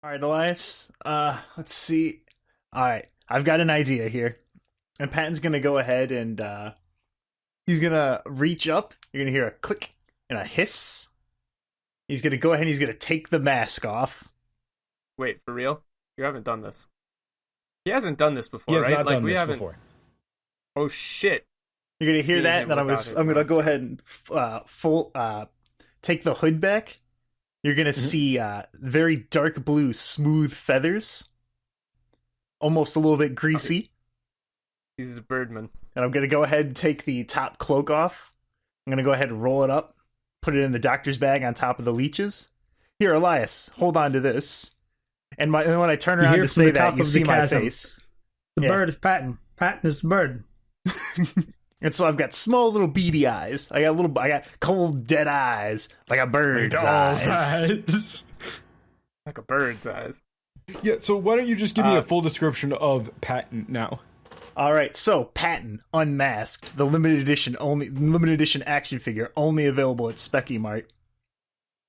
All right, Elias. Let's see. All right, I've got an idea here, and Patton's gonna go ahead and he's gonna reach up. You're gonna hear a click and a hiss. He's gonna go ahead and he's gonna take the mask off. Wait, for real? You haven't done this. He hasn't done this before, He has right? not Like done we this haven't. before. Oh shit! You're gonna hear Seeing that, him and then without I'm gonna his go mask. ahead and take the hood back. You're gonna see very dark blue, smooth feathers, almost a little bit greasy. He's a birdman. And I'm gonna go ahead and take the top cloak off. I'm gonna go ahead and roll it up, put it in the doctor's bag on top of the leeches. Here, Elias, hold on to this. And when I turn You around hear to from say the that, top you of the see my chasm. face. The Yeah. bird is Patton. Patton is the bird. And so I've got small little beady eyes. I got cold, dead eyes, like a bird's eyes. Like a bird's eyes. Yeah, so why don't you just give me a full description of Patton now? All right, so Patton Unmasked, the limited edition action figure, only available at Specky Mart.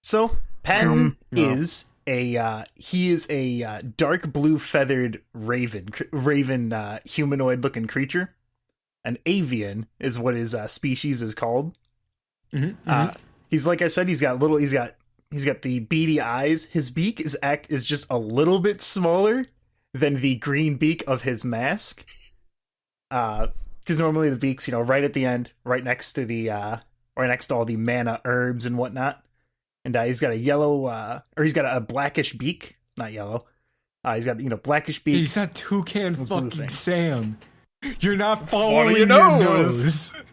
So Patton is a dark blue feathered raven humanoid looking creature. An avian is what his species is called. He's like I said, he's got the beady eyes. His beak is just a little bit smaller than the green beak of his mask. Because normally the beak's, right at the end, right next to all the mana herbs and whatnot. And he's got he's got a blackish beak, not yellow. He's got blackish beak. He's not Toucan Blue thing. fucking Sam. You're not following your your nose. nose.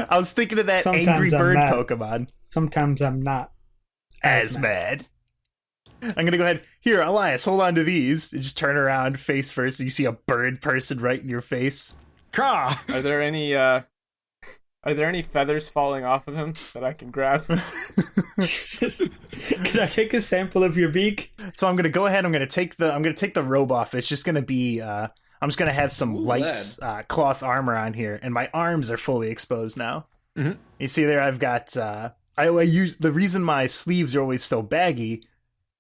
I was thinking of that Sometimes angry I'm bird mad. Pokemon. Sometimes I'm not. As mad. I'm gonna go ahead. Here, Elias, hold on to these. And just turn around, face first, and you see a bird person right in your face. Caw! Are there any feathers falling off of him that I can grab? Jesus. Can I take a sample of your beak? So I'm gonna go ahead. I'm gonna take the robe off. It's just gonna be. I'm just gonna have some light cloth armor on here, and my arms are fully exposed now. You see there, I've got. I use the reason my sleeves are always so baggy,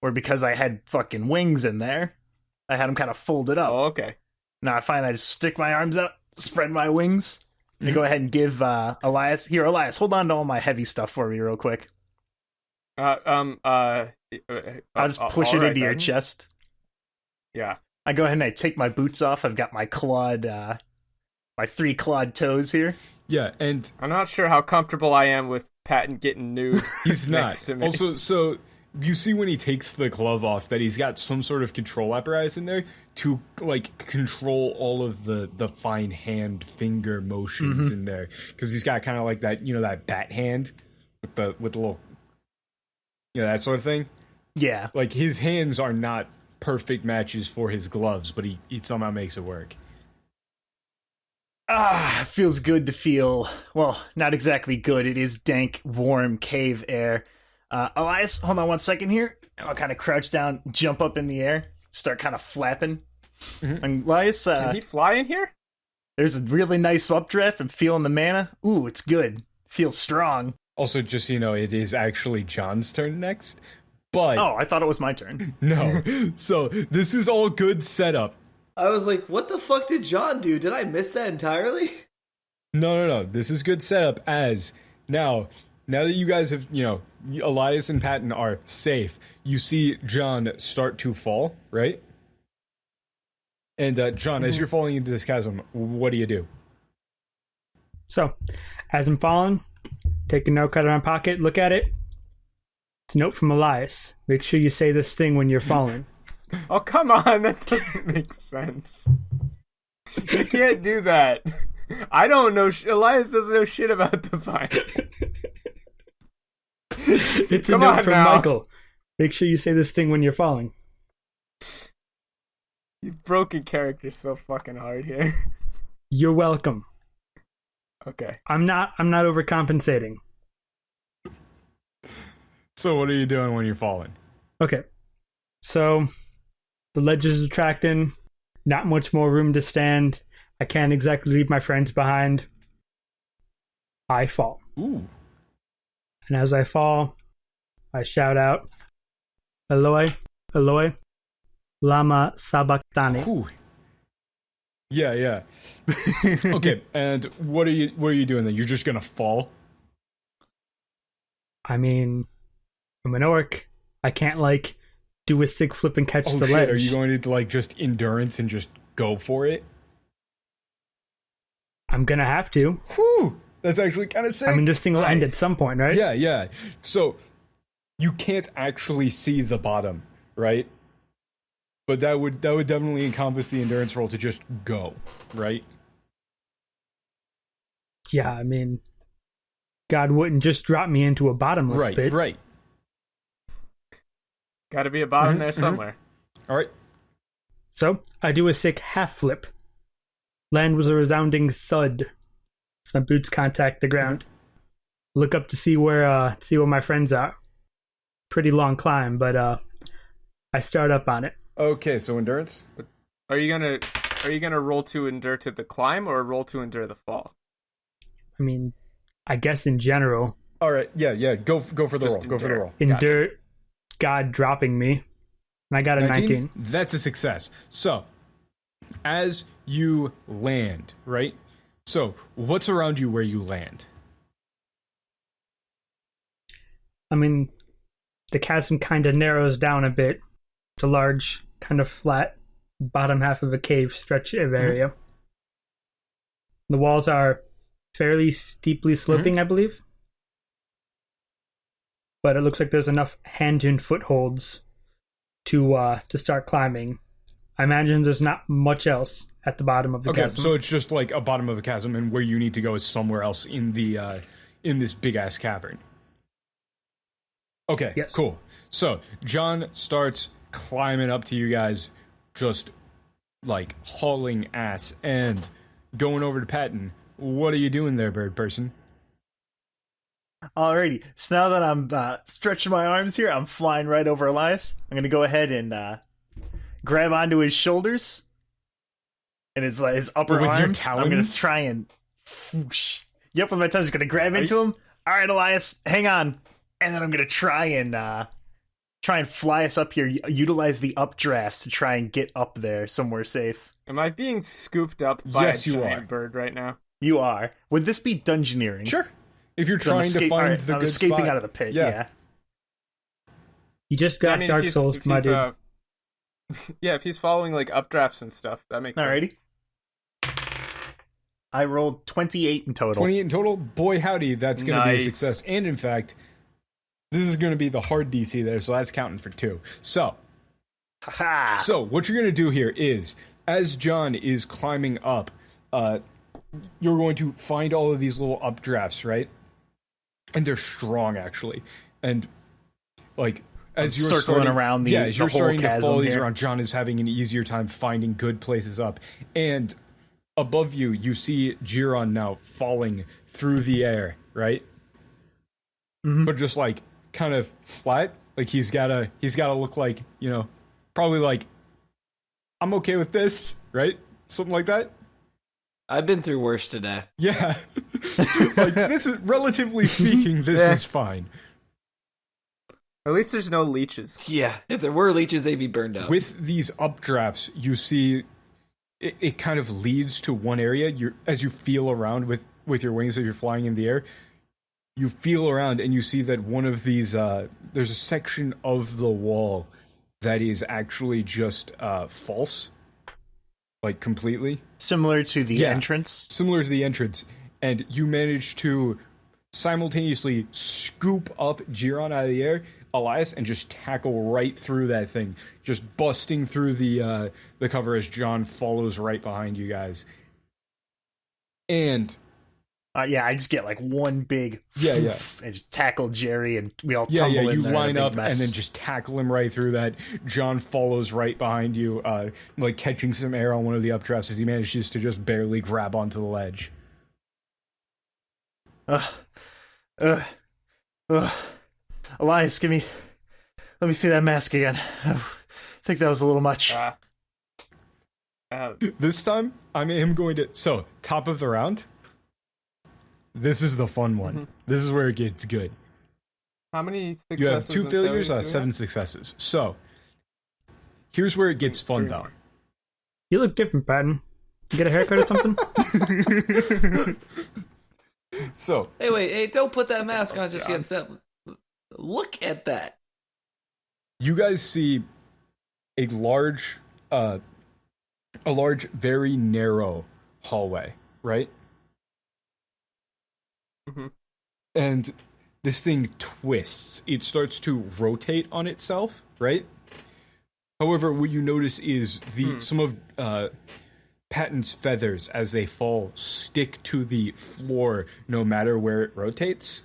or because I had fucking wings in there. I had them kind of folded up. Oh, okay. Now I find I just stick my arms out, spread my wings, and go ahead and give Elias. Here, Elias, hold on to all my heavy stuff for me real quick. I'll I'll just push it into your chest. Yeah. I go ahead and I take my boots off. I've got my my 3 clawed toes here. Yeah, and I'm not sure how comfortable I am with Patton getting nude. he's next not. to me. Also, so you see when he takes the glove off that he's got some sort of control apparatus in there to like control all of the fine hand finger motions in there, because he's got kind of like that that bat hand with the little that sort of thing. Yeah. Like his hands are not perfect matches for his gloves, but he somehow makes it work. Feels good to feel, well, not exactly good. It is dank, warm cave air. Elias, hold on 1 second here. I'll kind of crouch down, jump up in the air, start kind of flapping. And Elias, Can he fly in here? there's a really nice updraft. I'm feeling the mana. Ooh, it's good. Feels strong. Also, just so you know, it is actually John's turn next. But Oh, I thought it was my turn. no. So this is all good setup. I was like, what the fuck did John do? Did I miss that entirely? No. This is good setup as now that you guys have, Elias and Patton are safe, you see John start to fall, right? And John, as you're falling into this chasm, what do you do? So, as I'm falling, take a note out of my pocket, look at it. It's a note from Elias. Make sure you say this thing when you're falling. Oh, come on. That doesn't make sense. You can't do that. I don't know. Elias doesn't know shit about Divine. It's a Come note on from now. Michael. Make sure you say this thing when you're falling. You've broken character so fucking hard here. You're welcome. Okay. I'm not overcompensating. So what are you doing when you're falling? Okay. So the ledge is attracting, not much more room to stand. I can't exactly leave my friends behind. I fall. Ooh. And as I fall, I shout out, Eloi, Eloi, Lama Sabachthani. Whew. Yeah. Okay, and what are you doing then? You're just gonna fall? I mean, I'm an orc. I can't, like, do a sick flip and catch the ledge. Are you going to, like, just endurance and just go for it? I'm gonna have to. Whew! That's actually kind of sick. I mean, this thing will end at some point, right? Yeah. So, you can't actually see the bottom, right? But that would definitely encompass the endurance roll to just go, right? Yeah, I mean, God wouldn't just drop me into a bottomless pit. Right. Gotta be a bottom there somewhere. All right. So, I do a sick half flip. Land was a resounding thud. My boots contact the ground. Look up to see where my friends are. Pretty long climb, but I start up on it. Okay, so endurance? Are you gonna roll to endure to the climb or roll to endure the fall? I mean, I guess in general. All right, yeah. Go for the roll. Just Go for the roll. Endure God dropping me. And I got a 19. That's a success. So, as you land, right? So, what's around you where you land? I mean, the chasm kind of narrows down a bit. It's a large, kind of flat bottom half of a cave stretch of area. The walls are fairly steeply sloping, I believe. But it looks like there's enough hand and footholds to start climbing. I imagine there's not much else at the bottom of the chasm. So it's just like a bottom of a chasm, and where you need to go is somewhere else in the in this big ass cavern. Okay, yes. Cool. So John starts climbing up to you guys, just like hauling ass, and going over to Patton. What are you doing there, bird person? Alrighty, so now that I'm stretching my arms here, I'm flying right over Elias. I'm gonna go ahead and grab onto his shoulders and his upper with arms. your talons? I'm gonna try and whoosh. Yep, with my tongue, just gonna grab into him. All right, Elias, hang on, and then I'm gonna try and fly us up here. Utilize the updrafts to try and get up there somewhere safe. Am I being scooped up by Yes, a you giant are. bird right now? You are. Would this be dungeoneering? Sure. If you're So I'm trying to find alright, the I'm good escaping spot. out of the pit. Yeah. Yeah. You just got Dark Souls, my dude. Yeah, if he's following like updrafts and stuff, that makes sense. Alrighty. I rolled 28 in total. 28 in total? Boy, howdy, that's going to be a Nice. success. And in fact, this is going to be the hard DC there, so that's counting for 2. So, Haha. So, what you're going to do here is, as John is climbing up, you're going to find all of these little updrafts, right? And they're strong, actually. And, like, as you're circling starting, around the as you're whole starting to chasm follow these here. around, John is having an easier time finding good places up. And above you, you see Jiron now falling through the air, right? Mm-hmm. But just like kind of flat. Like he's gotta look like, you know, probably like, I'm okay with this, right? Something like that. I've been through worse today. Yeah. Like this is, relatively speaking, this is fine. At least there's no leeches. Yeah, if there were leeches, they'd be burned up. With these updrafts, you see it kind of leads to one area. As you feel around with your wings as you're flying in the air, you feel around and you see that one of these, there's a section of the wall that is actually just false. Like completely. Similar to the Yeah. entrance. Similar to the entrance. And you manage to simultaneously scoop up Jiron out of the air, Elias, and just tackle right through that thing, just busting through the cover as John follows right behind you guys. And Yeah, I just get like one big Yeah. and just tackle Jerry, and we all yeah, tumble in you there in a line big up mess. and then just tackle him right through that. John follows right behind you, like catching some air on one of the updrafts as he manages to just barely grab onto the ledge. Elias, let me see that mask again. I think that was a little much. This time, I am going to... So, top of the round. This is the fun one. Mm-hmm. This is where it gets good. How many successes? You have 2 and failures, do we 7 have? successes. So, Here's where it gets fun, though. You look different, Patton. You get a haircut or something? So, Hey, don't put that mask on just yet. Look at that. you guys see a large, very narrow hallway, right? Mm-hmm. And this thing twists. It starts to rotate on itself, right? However, what you notice is some of Patton's feathers, as they fall, stick to the floor no matter where it rotates.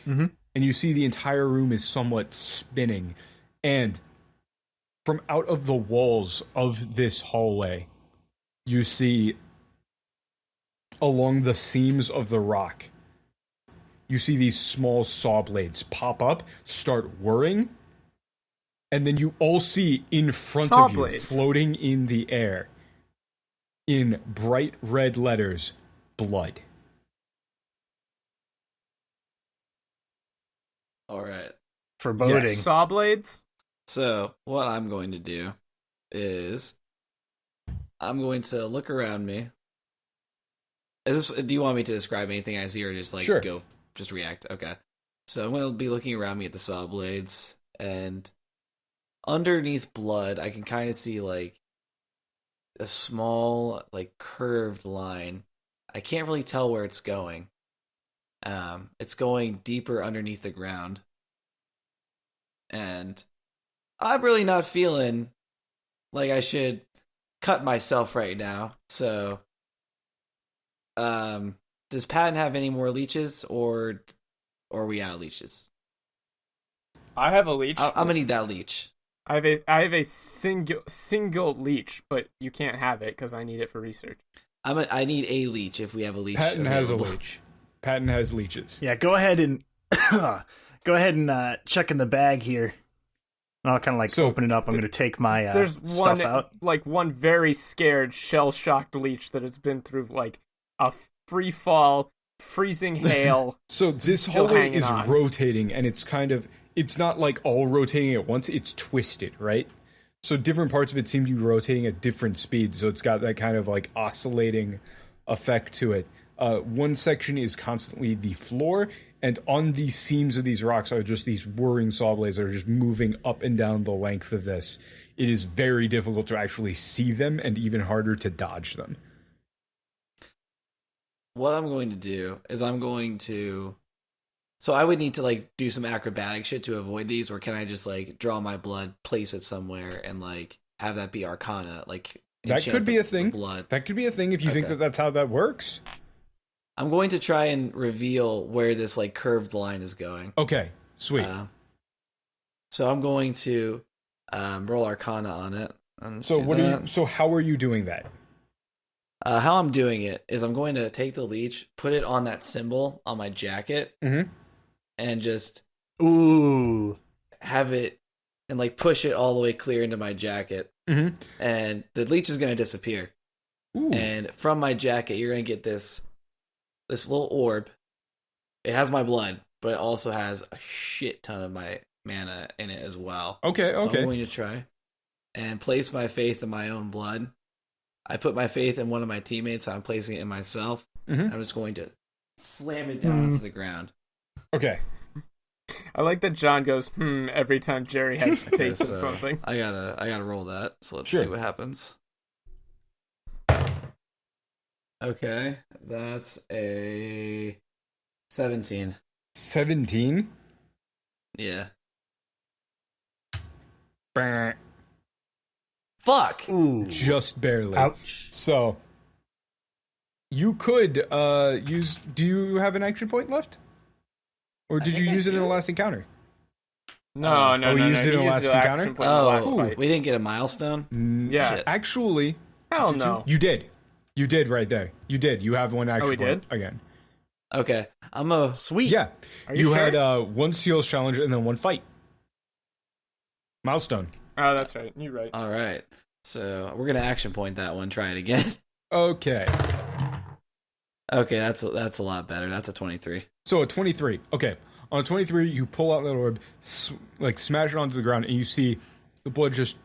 Mm-hmm. And you see the entire room is somewhat spinning. And from out of the walls of this hallway, you see along the seams of the rock, you see these small saw blades pop up, start whirring, and then you all see in front Saw of you, blades. floating in the air, in bright red letters, blood. All right. Foreboding. Yes. Saw blades? So what I'm going to do is I'm going to look around me. Do you want me to describe anything I see, or just like Sure. just react? Okay. So I'm going to be looking around me at the saw blades, and underneath blood, I can kind of see like a small, like curved line. I can't really tell where it's going. It's going deeper underneath the ground, and I'm really not feeling like I should cut myself right now. So, does Patton have any more leeches, or are we out of leeches? I have a leech. I'm gonna need that leech. I have a single leech, but you can't have it because I need it for research. I need a leech if we have a leech. Patton has a available. leech. Patton has leeches. Yeah, go ahead and check in the bag here. And I'll kind of like open it up. I'm going to take my There's stuff one out. one very scared, shell-shocked leech that has been through like a free fall, freezing hail. So this Still hallway hanging is on. rotating, and it's not like all rotating at once, it's twisted, right? So different parts of it seem to be rotating at different speeds, so it's got that kind of like oscillating effect to it. One section is constantly the floor, and on the seams of these rocks are just these whirring saw blades that are just moving up and down the length of this. It is very difficult to actually see them, and even harder to dodge them. What I'm going to do is so I would need to like do some acrobatic shit to avoid these, or can I just like draw my blood, place it somewhere, and like have that be Arcana? Like That enchant could be the a thing. Blood. That could be a thing if you think Okay. that that's how that works. I'm going to try and reveal where this like curved line is going. Okay, sweet. So I'm going to roll Arcana on it. And So do what that. are you? So how are you doing that? How I'm doing it is I'm going to take the leech, put it on that symbol on my jacket, and just Ooh. have it and like push it all the way clear into my jacket, and the leech is going to disappear. Ooh. And from my jacket, you're going to get this little orb. It has my blood, but it also has a shit ton of my mana in it as well. Okay, So okay. I'm going to try and place my faith in my own blood. I put my faith in one of my teammates. So I'm placing it in myself. I'm just going to slam it down onto the ground. Okay. I like that John goes, every time Jerry has faith in So something. I gotta roll that. So let's Sure. see what happens. Okay, that's a 17. 17? Yeah. Bah. Fuck. Ooh. Just barely. Ouch. So you could use. Do you have an action point left, or did you think I use it in the do. last encounter? No, no, Oh, no. we used no. it in He the last used the encounter? action point in the last fight. We didn't get a milestone. Yeah. Shit. Actually, Hell no. you did. You did right there. You did. You have one action we point did? again. Okay, I'm a Sweet. Yeah. Are you had sure? one skills challenge and then one fight. Milestone. Oh, that's right. You're right. all right. So we're gonna action point that one. Try it again. Okay. Okay, that's a lot better. That's a 23. So a 23. Okay. On a 23, you pull out that orb, smash it onto the ground, and you see the blood just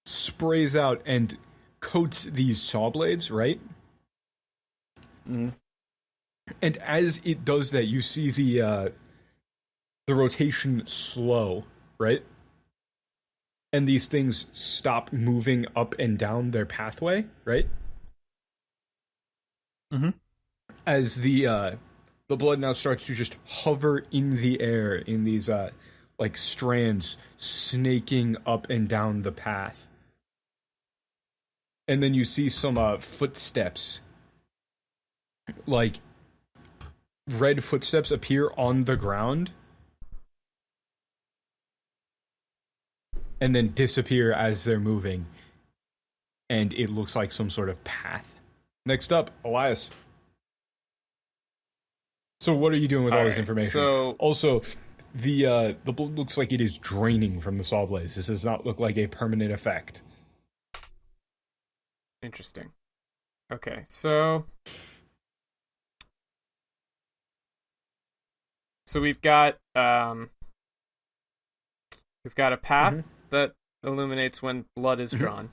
sprays out and coats these saw blades, right? Mm. And as it does that, you see the rotation slow, right? And these things stop moving up and down their pathway, right? Mm-hmm. As the blood now starts to just hover in the air in these like strands snaking up and down the path. And then you see some footsteps, like red footsteps appear on the ground and then disappear as they're moving. And it looks like some sort of path. Next up, Elias. So what are you doing with all this information? So Also, the blood looks like it is draining from the saw blades. This does not look like a permanent effect. interesting. Okay, so we've got a path that illuminates when blood is drawn,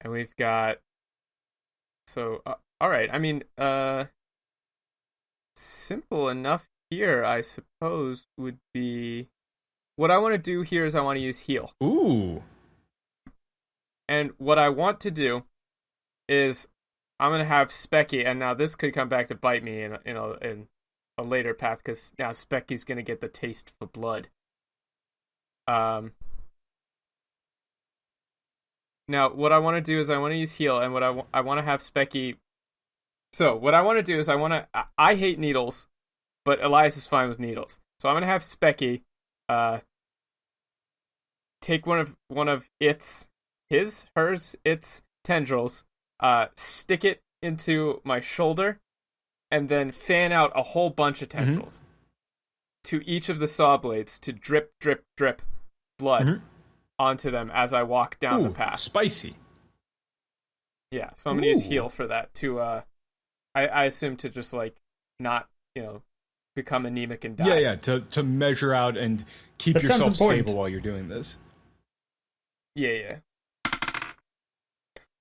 and we've got all right. I mean, simple enough here, I suppose, would be what I want to do here is I want to use heal. Ooh. And what I want to do is I'm going to have Specky, and now this could come back to bite me in a later path, because now Specky's going to get the taste for blood. Now, what I want to do is I want to use heal, and what I want to have Specky... So, what I want to do is I hate needles, but Elias is fine with needles. So I'm going to have Specky take one of its tendrils, stick it into my shoulder, and then fan out a whole bunch of tendrils to each of the saw blades to drip, drip, drip blood onto them as I walk down the path. Spicy. Yeah, so I'm going to use heal for that to, I assume to just, like, not, become anemic and die. Yeah, to measure out and keep yourself stable while you're doing this. Yeah.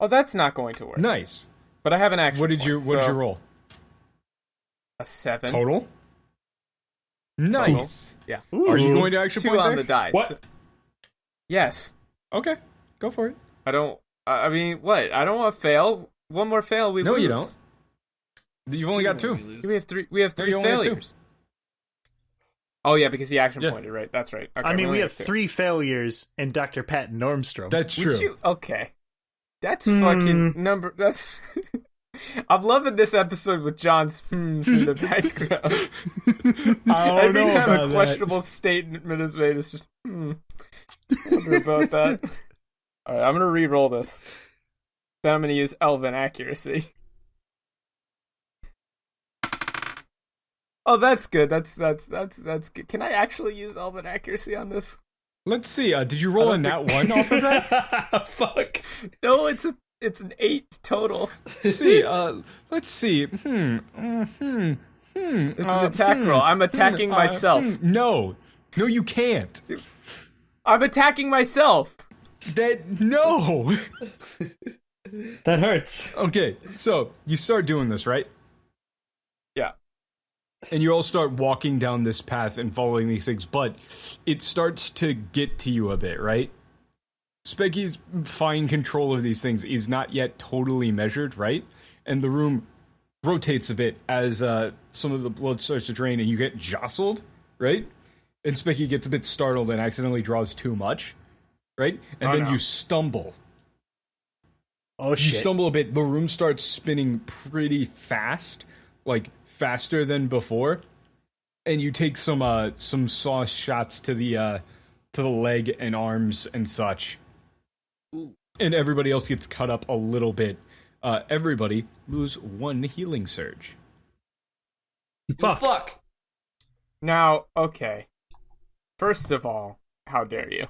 Oh, that's not going to work. Nice. But I have an action What did you roll? A 7. Total? Nice. Yeah. Ooh. Are you going to action 2 point on there? the dice. What? Yes. Okay, go for it. I mean, what? I don't want to fail. One more fail, we lose. No, you don't. You've only got 2. We have 3. We have 3 failures. Oh yeah, because he action pointed, right? That's right. Okay, I mean, we have 3 failures and Dr. Patton Normstrom. That's true. Okay. That's fucking number. That's. I'm loving this episode with John's in the background. Every time a questionable statement is made, it's just wonder about that. All right, I'm gonna re-roll this. Then I'm gonna use Elven accuracy. Oh, that's good. That's good. Can I actually use Elven accuracy on this? Let's see. Did you roll a nat 1 off of that? Fuck. No, it's an 8 total. Let's see. It's an attack roll. I'm attacking myself. No, you can't. I'm attacking myself. No. That hurts. Okay, so you start doing this, right? Yeah. And you all start walking down this path and following these things, but it starts to get to you a bit, right? Specky's fine control of these things is not yet totally measured, right? And the room rotates a bit as some of the blood starts to drain and you get jostled, right? And Specky gets a bit startled and accidentally draws too much, right? And then you stumble. Oh, shit. You stumble a bit. The room starts spinning pretty fast, like faster than before, and you take some saw shots to the leg and arms and such. Ooh. And everybody else gets cut up a little bit. Everybody lose 1 healing surge. Fuck. Now, okay. First of all, how dare you?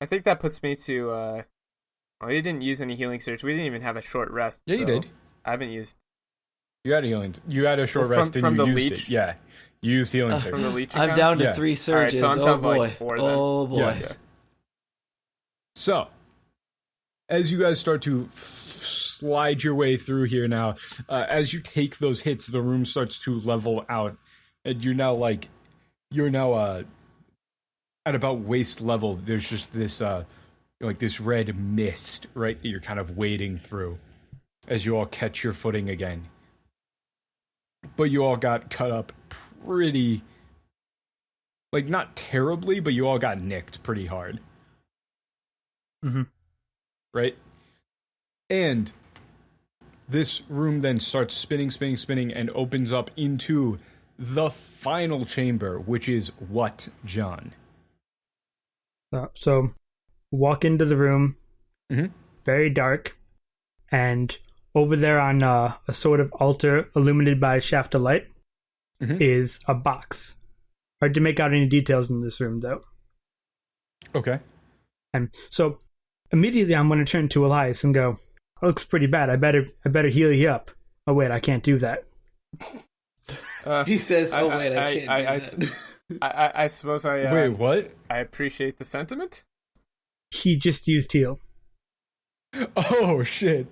I think that puts me to. Well, you didn't use any healing surge. We didn't even have a short rest. Yeah, you did. I haven't used. You had a healing. You had a short rest and you used it. Yeah, you used healing surge. From the leech I'm account? down to 3 surges. All right, so I'm oh down to, boy. like, 4 then. Oh boy. Yeah. So, as you guys start to slide your way through here now, as you take those hits, the room starts to level out, and you're now at about waist level. There's just this this red mist, right, that you're kind of wading through as you all catch your footing again. But you all got cut up pretty, not terribly, but you all got nicked pretty hard. Mm-hmm. Right? And this room then starts spinning, and opens up into the final chamber, which is what, John? So, walk into the room, very dark, and over there on a sort of altar illuminated by a shaft of light is a box. Hard to make out any details in this room, though. Okay. And so, immediately I'm going to turn to Elias and go, "That looks pretty bad. I better heal you up." Oh wait, I can't do that. He says, "Oh wait, I can't do that." I suppose I. Wait, what? I appreciate the sentiment. He just used heal. Oh shit!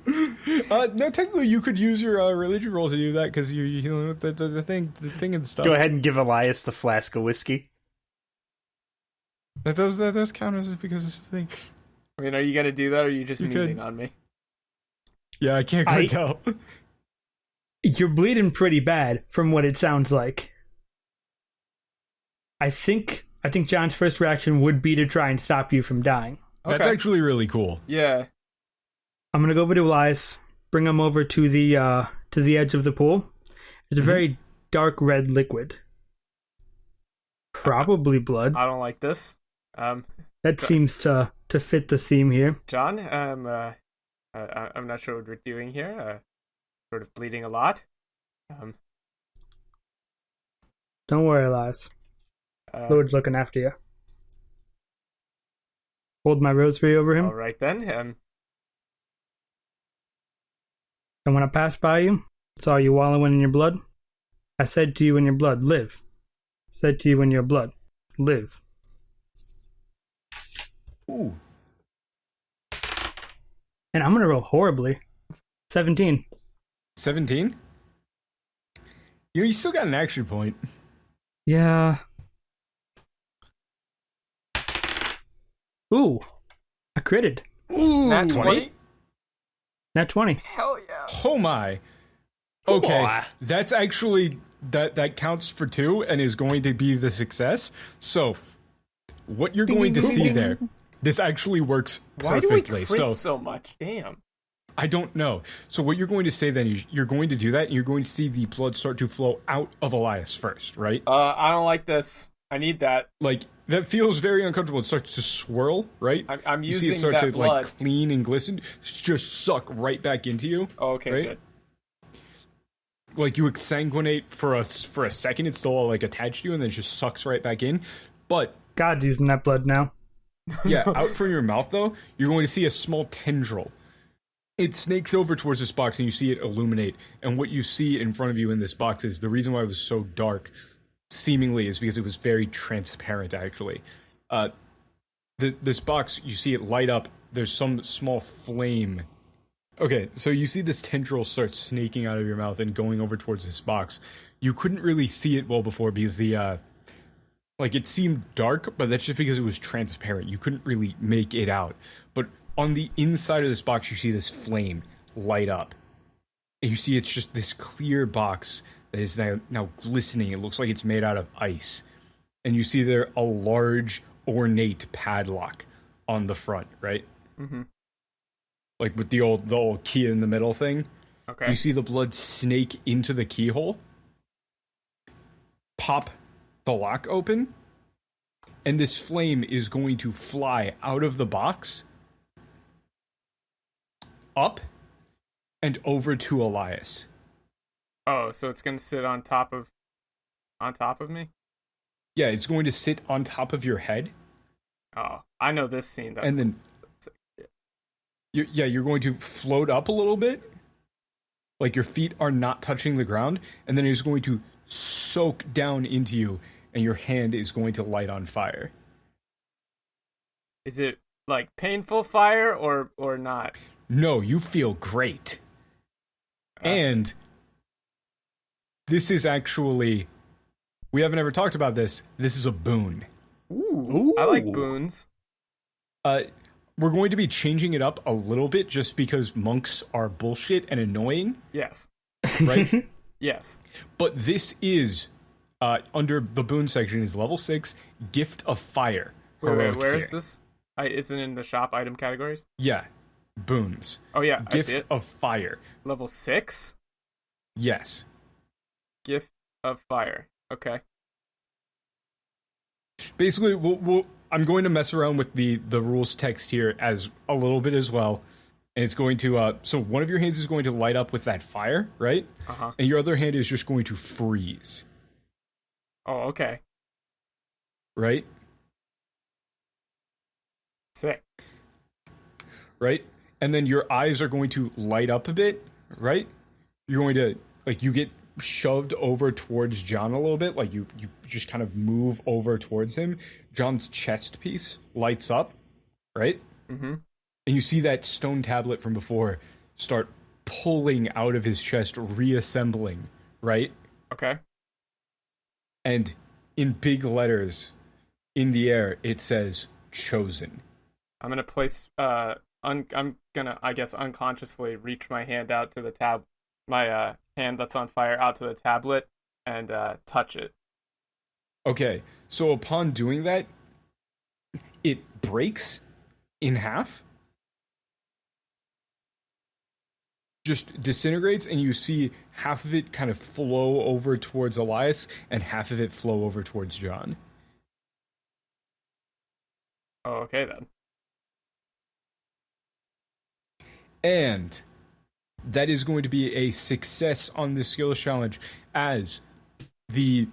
No, technically you could use your religion roll to do that because you know the thing and stuff. Go ahead and give Elias the flask of whiskey. That does count as because it's the thing. I mean, are you gonna do that, or are you just memeing on me? Yeah, I can't quite tell. You're bleeding pretty bad, from what it sounds like. I think John's first reaction would be to try and stop you from dying. That's actually really cool. Yeah. I'm gonna go over to Elias, bring him over to the edge of the pool. It's a very dark red liquid, probably blood. I don't like this. That seems to fit the theme here. John, I'm not sure what we're doing here. Sort of bleeding a lot. Don't worry, Elias. Lord's looking after you. Hold my rosary over him. All right then. And when I passed by you, saw you wallowing in your blood, I said to you in your blood, live. Said to you in your blood, live. Ooh. And I'm gonna roll horribly. 17. 17? You still got an action point. Yeah. Ooh. I critted. Ooh, Nat 20? Nat 20. Hell yeah. Oh my. Okay. That's actually that counts for 2 and is going to be the success. So what you're going to see there, this actually works perfectly. Why do we crit so much? Damn. I don't know. So what you're going to say then, you're going to do that, and you're going to see the blood start to flow out of Elias first, right? I don't like this. I need that. That feels very uncomfortable. It starts to swirl, right? I'm using you see it start to blood. clean and glisten, just suck right back into you. Oh, okay, right? Good. You exsanguinate for a second, it's still attached to you, and then it just sucks right back in. But God's using that blood now. Yeah, out from your mouth though, you're going to see a small tendril. It snakes over towards this box, and you see it illuminate. And what you see in front of you in this box is the reason why it was so dark, seemingly, is because it was very transparent. Actually, this box, you see it light up. There's some small flame. Okay, so you see this tendril start snaking out of your mouth and going over towards this box. You couldn't really see it well before because the it seemed dark, but that's just because it was transparent. You couldn't really make it out. But on the inside of this box, you see this flame light up. And you see it's just this clear box that is now glistening. It looks like it's made out of ice. And you see there a large, ornate padlock on the front, right? Mm-hmm. With the old key in the middle thing. Okay. You see the blood snake into the keyhole, pop the lock open, and this flame is going to fly out of the box, up, and over to Elias. Oh, so it's gonna sit on top of me? Yeah, it's going to sit on top of your head. Oh, I know this scene. And then you're going to float up a little bit. Your feet are not touching the ground, and then it's going to soak down into you, and your hand is going to light on fire. Is it like painful fire or not? No, you feel great. And this is actually, we haven't ever talked about this. This is a boon. Ooh. I like boons. We're going to be changing it up a little bit just because monks are bullshit and annoying. Yes. Right? Yes. But this is, under the boon section, is level 6, Gift of Fire. Wait, where is this? Isn't it in the shop item categories? Yeah. Boons. Oh, yeah. I see Gift it. of Fire. Level 6? Yes. Gift of Fire. Okay. Basically, I'm going to mess around with the rules text here as a little bit as well. And it's going to, so one of your hands is going to light up with that fire, right? Uh-huh. And your other hand is just going to freeze. Oh, okay. Right? Sick. Right? And then your eyes are going to light up a bit, right? You're going to, like, you get shoved over towards John a little bit, like you just kind of move over towards him. John's chest piece lights up, right? Mm-hmm. And you see that stone tablet from before start pulling out of his chest, reassembling, right? Okay. And in big letters in the air, it says chosen. I'm gonna place I'm gonna, I guess, unconsciously reach my hand out to the my hand that's on fire out to the tablet and touch it. Okay, so upon doing that, it breaks in half. Just disintegrates, and you see half of it kind of flow over towards Elias and half of it flow over towards John. Oh, okay then. And that is going to be a success on this skills challenge as the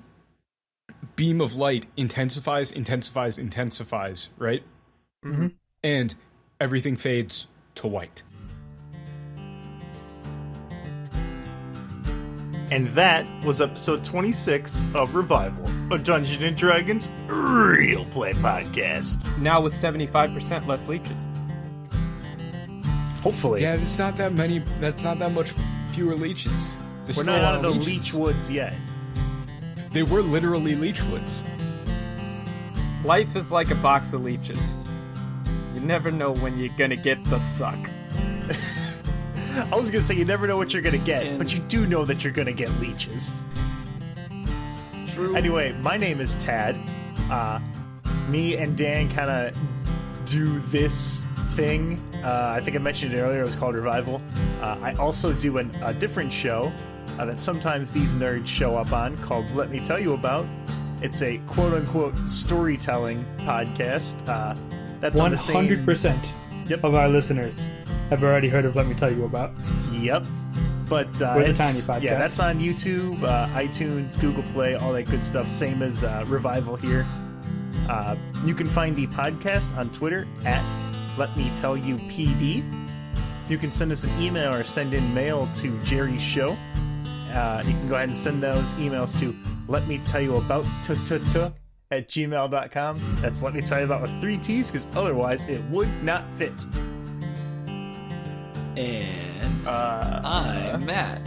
beam of light intensifies, right? Mm-hmm. And everything fades to white. And that was episode 26 of Revival, a Dungeons & Dragons real play podcast. Now with 75% less leeches. Hopefully. Yeah, that's not that many. That's not that much fewer leeches. There's We're still not a lot out of the leeches. leech woods yet. They were literally leech woods. Life is like a box of leeches. You never know when you're gonna get the suck. I was gonna say you never know what you're gonna get, but you do know that you're gonna get leeches. True. Anyway, my name is Tad. Me and Dan kind of do this thing. I think I mentioned it earlier. It was called Revival. I also do a different show that sometimes these nerds show up on called Let Me Tell You About. It's a quote-unquote storytelling podcast. That's 100% Yep. of our listeners have already heard of Let Me Tell You About. Yep. But We're the it's, Tiny Podcast. Yeah, that's on YouTube, iTunes, Google Play, all that good stuff. Same as Revival here. You can find the podcast on Twitter at Let Me Tell You PD. You can send us an email or send in mail to Jerry's show. You can go ahead and send those emails to Let Me Tell You About at gmail.com. That's Let Me Tell You About with 3 T's, because otherwise it would not fit. And I'm Matt.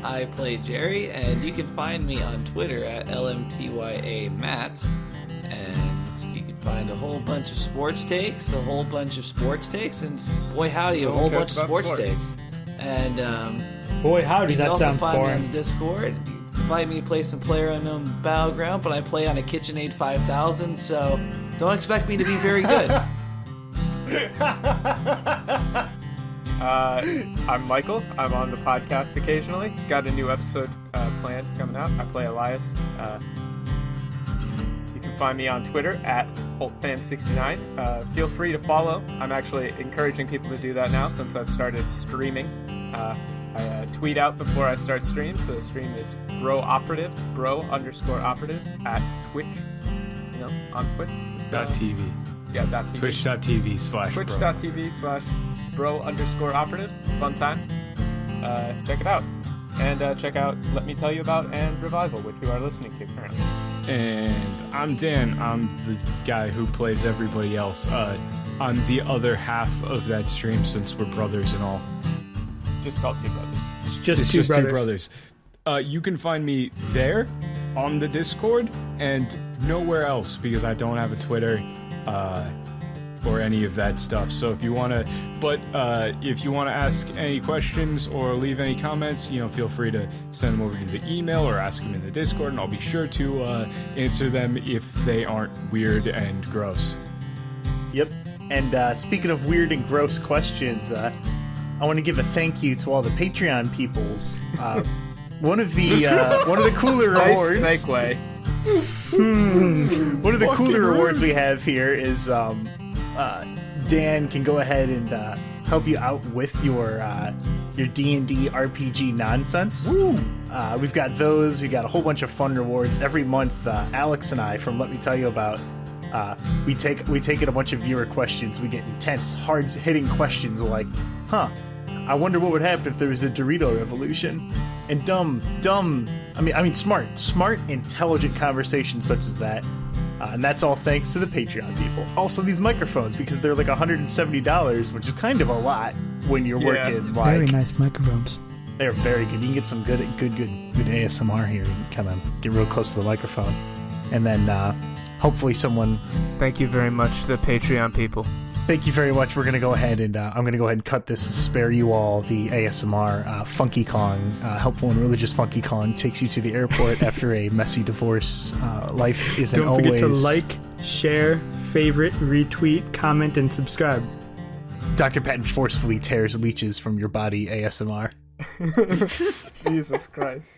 I play Jerry, and you can find me on Twitter at LMTYAMatt. And you can find a whole bunch of sports takes, and boy howdy, a whole bunch of sports takes. And Boy, howdy, you can that also sounds find me on boring. the Discord. You invite me to play some PlayerUnknown Battleground, but I play on a KitchenAid 5000, so don't expect me to be very good. I'm Michael. I'm on the podcast occasionally. Got a new episode planned coming out. I play Elias. You can find me on Twitter at HoltFan69. Feel free to follow. I'm actually encouraging people to do that now since I've started streaming. I tweet out before I start streams. So the stream is bro_operatives at Twitch. You know, on Twitch. .tv. Yeah, .tv. Twitch.tv/bro. Twitch.tv/bro_operatives. Fun time. Check it out. And check out Let Me Tell You About and Revival, which you are listening to currently. And I'm Dan. I'm the guy who plays everybody else. I'm the other half of that stream since we're brothers and all. It's just called Two Brothers. It's just Two brothers. brothers. You can find me there on the Discord and nowhere else because I don't have a Twitter or any of that stuff. So if you want to, if you want to ask any questions or leave any comments, feel free to send them over to the email or ask them in the Discord, and I'll be sure to answer them if they aren't weird and gross. Yep. And speaking of weird and gross questions, I want to give a thank you to all the Patreon peoples. One of the cooler rewards. Nice segue. One of the cooler rewards we have here is Dan can go ahead and help you out with your D&D RPG nonsense. We've got those. We got a whole bunch of fun rewards every month. Alex and I, from Let Me Tell You About, we take in a bunch of viewer questions. We get intense, hard-hitting questions like, I wonder what would happen if there was a Dorito revolution. And smart, intelligent conversations such as that. And that's all thanks to the Patreon people. Also, these microphones, because they're like $170, which is kind of a lot when you're working. Very nice microphones. They're very good. You can get some good ASMR here. You can kind of get real close to the microphone. And then hopefully someone... Thank you very much to the Patreon people. Thank you very much. We're going to go ahead and I'm going to go ahead and cut this and spare you all the ASMR. Funky Kong, helpful and religious Funky Kong, takes you to the airport after a messy divorce. Life isn't always... Don't forget to like, share, favorite, retweet, comment, and subscribe. Dr. Patton forcefully tears leeches from your body ASMR. Jesus Christ.